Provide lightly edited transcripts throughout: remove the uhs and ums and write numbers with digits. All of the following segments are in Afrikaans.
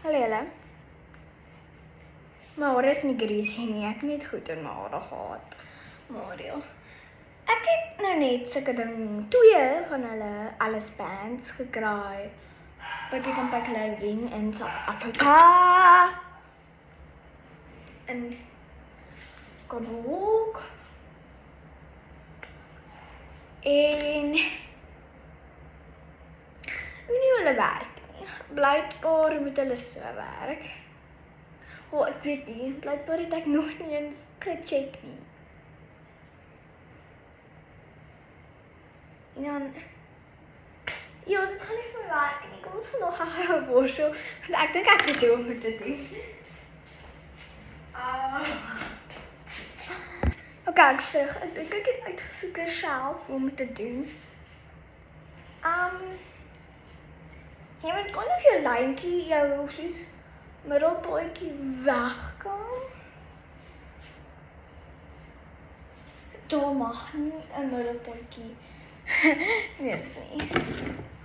Hallo julle. Môre is nie greasy nie, ek het net goed in môre gehad. Mario. Ek het nou net sulke ding 2 van hulle Alice Bands gekry. By Pick n Pay Clothing in South Africa. En kan ook. En hoe nie hulle werk nie. Blykbaar moet hulle so werk. Ek weet nie, blykbaar het ek nog nie eens gecheck nie. En dan, ja, dit gaan nie vir my werk nie. Kom ons gaan nog gaan borsel, want ek dink ek weet hoe om dit te doen. Ok, ek sê, ek dink ek het uitgefigure self hoe om dit te doen. Jy moet kon of jou lyntjie, jou soos middelpuntjie wegkom. Daar mag nie 'n middelpuntjie. Nee, dis nie.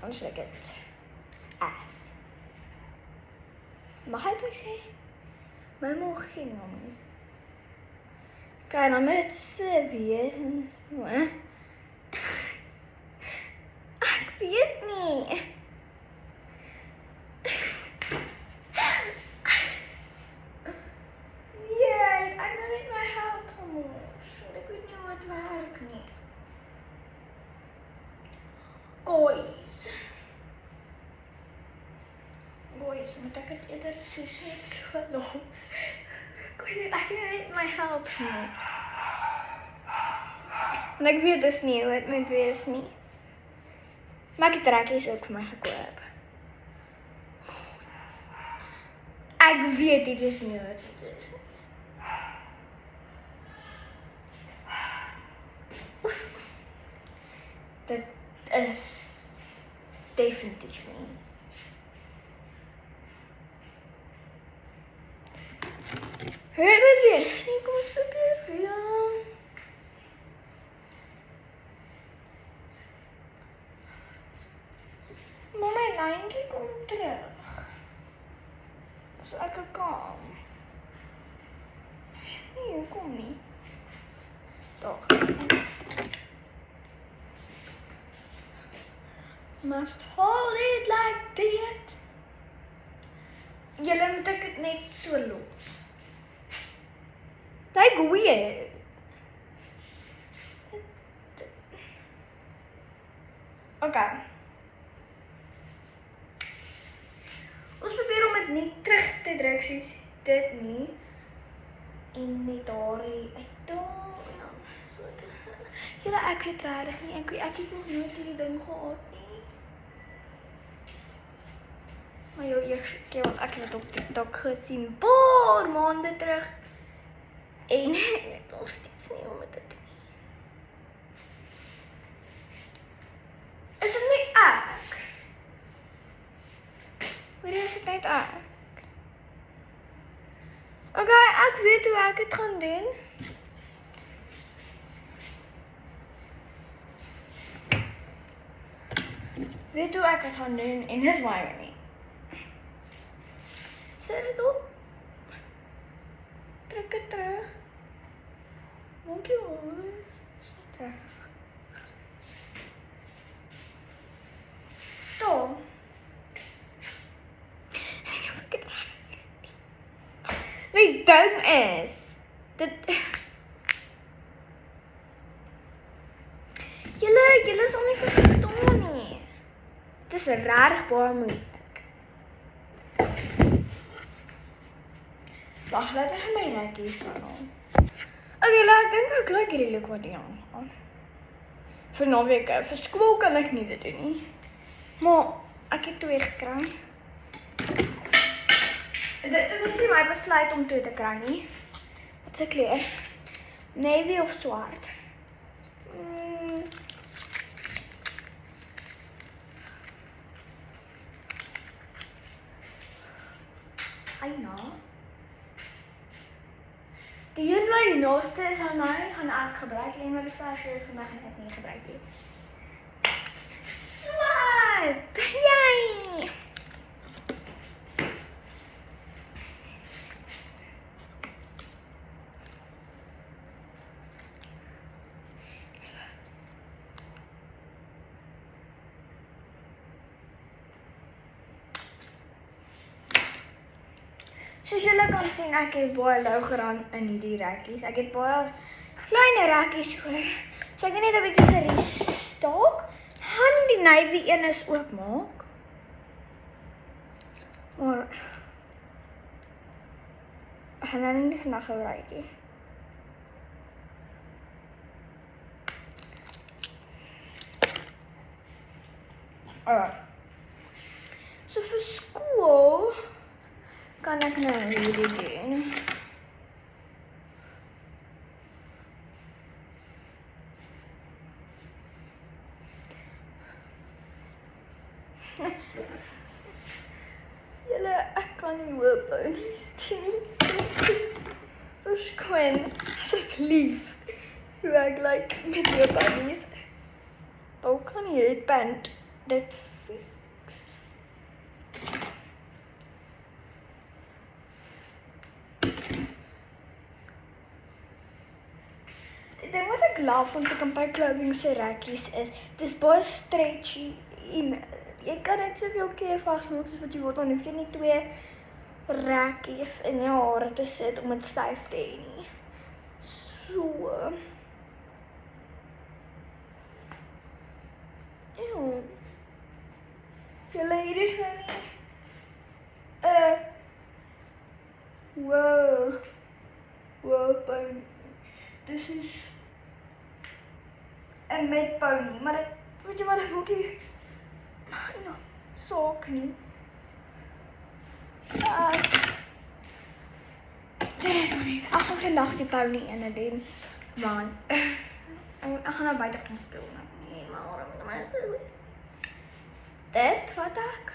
Anders lyk dit ass. Mag ek dit sê? My mag geen naam nie. Kijk, dan moet het so wees. Ek weet nie. Nee, ek nou net my help gemors. Ek weet nie hoe het werk nie. Guys, moet ek het eerder soos net so los. Guys, ek het net my help nie. En ek weet dis nie hoe het moet wees nie. Maar ek het trekkies ook vir my gekoop. Ek weet dit is nie hoe het moet wees nie. Dit is definitief nie. Hoe het dit wees nie? Kom ons probeer weer. Maar my lyntjie kom terug. As ek kan. Nee, kom nie. Toch. Must hold it like that. Julle moet ek het net so los. Lyk weird. Okay. Ons probeer om dit nie terug te druk soos dit nie. En net daarie uitdaag en dan so te. Julle ek weet regtig nie, ek het nog nooit hierdie ding gehad nie. Maar jou eerste keer wat ek het op TikTok gesien, paar maande terug. En ek weet nog steeds nie hoe om dit te doen. Is dit nie ek? Waar is dit net ek? Okay, ek weet hoe ek het gaan doen. Weet hoe ek het gaan doen en dis my nie. Sit dit op. Trek dit terug. Maak jy hoor. Sit terug. Tom. Die ding is, Julle sal nie verstaan nie. Dit is regtig baie moeilik. Wag, laat ek my rekkies aan. Okay, ek dink ek lyk hierdie look wat hier aan. Vir naweek, vir skool kan ek nie dit doen nie. Maar ek het 2 gekry. Dit was nie my besluit om 2 te kry nie. Wat se kleur? Navy of swart? Eina. Die een wat die naaste is aan my, gaan ek gebruik. En wat die versie is vandag gaan ek nie gebruik nie. Swart! Yay! Soos julle kan sien, ek het baie lou geraan in hierdie rekkies. Ek het baie klein rekkies hoor. So ek het net 'n bietjie gerestaak. Gaan die navy een is oopmaak. Maar ek gaan nou nie vandag gebruik nie. Alright. So vir skool kan ek nou hierdie doen. Julle, ek kan nie hoop nie. Verskoon, asseblief. Hoe ek lyk met hoopbouties. Hoe kan jy headband dit fix? Die ding wat ek love om te kan by clothing se rekkies is, dis baie stretchy en jy kan net soveel keer vasmaak soos wat jy wil, dan hoef jy nie 2 rekkies in jou hare te sit om dit styf te hê nie. So. Ew. Julle, hier is nou nie. Wow, pony. Dis is 'n met pony, maar ek, weet jy wat ek moet hier? Nou, saak nie. Ek gaan vandag die pony in doen, man. Ek gaan nou buite gaan speel met my maar met my gewees. Dit wat ek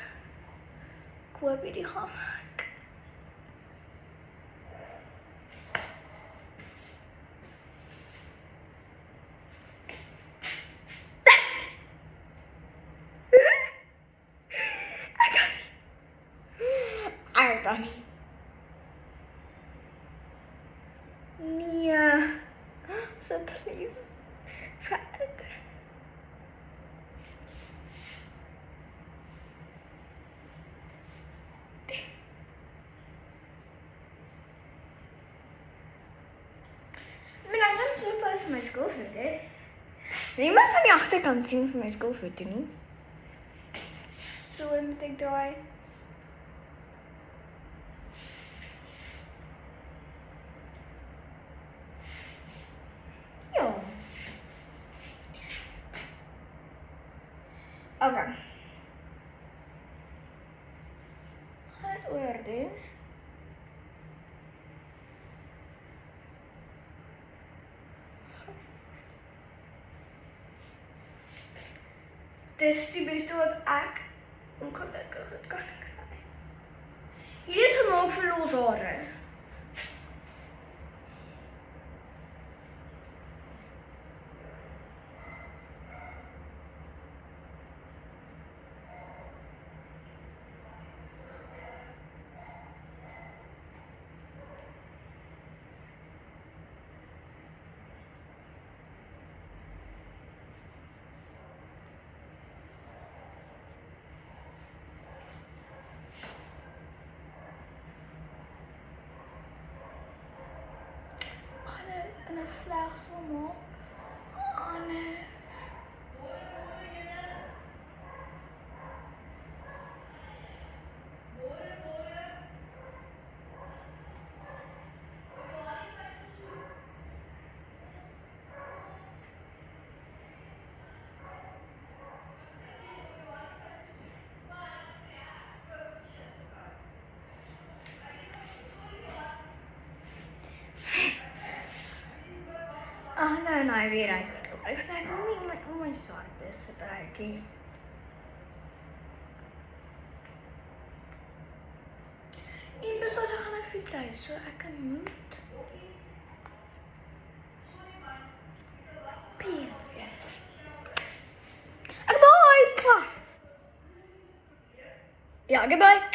koop hierdie gaan. Ek kan nie. Nee. Asseblief. Fuck. Vir my skoolfoto. Niemand van die agterkant sien vir my skoolfoto nie. So moet ek draai. Ja. Okay. Gaan dit oor doen. Dis die beste wat ek ongelukkig het kan kry. Hier is gemaak vir los hare. En 'n vlegsel maak. Oh nee. Nee, weer uit. Ek wil nie my swart is gebruikie. En beslis ek gaan nou fietshuis, so ek kan moet. Peer wees. Ek bye. Ja, goodbye.